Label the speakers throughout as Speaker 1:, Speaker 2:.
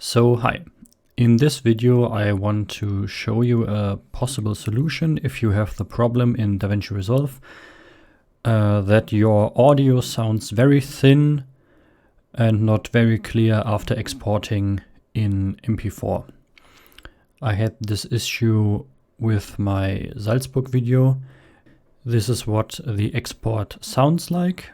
Speaker 1: So hi, in this video I want to show you a possible solution if you have the problem in Davinci Resolve that your audio sounds very thin and not very clear after exporting in MP4. I had this issue with my Salzburg video. This is what the export sounds like.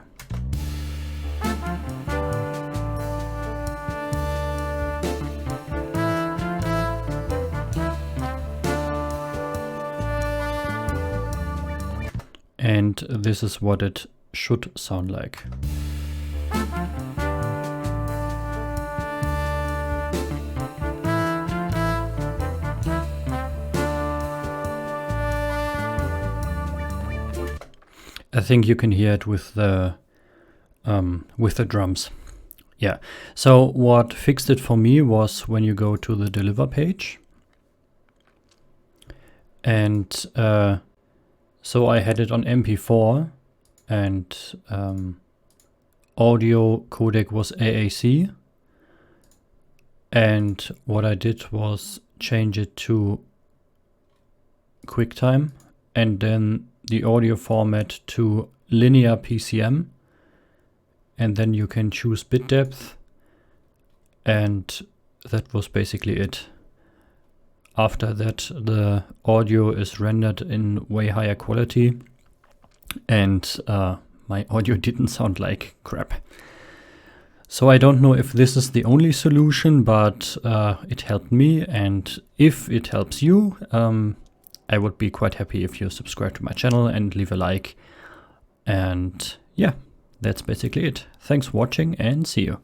Speaker 1: And this is what it should sound like. I think you can hear it with the drums. Yeah. So what fixed it for me was when you go to the deliver page, and so I had it on MP4 and audio codec was AAC, and what I did was change it to QuickTime and then the audio format to linear PCM, and then you can choose bit depth, and that was basically it. After that, the audio is rendered in way higher quality, and my audio didn't sound like crap. So I don't know if this is the only solution, but it helped me, and if it helps you, I would be quite happy if you subscribe to my channel and leave a like. And yeah, that's basically it. Thanks for watching and see you.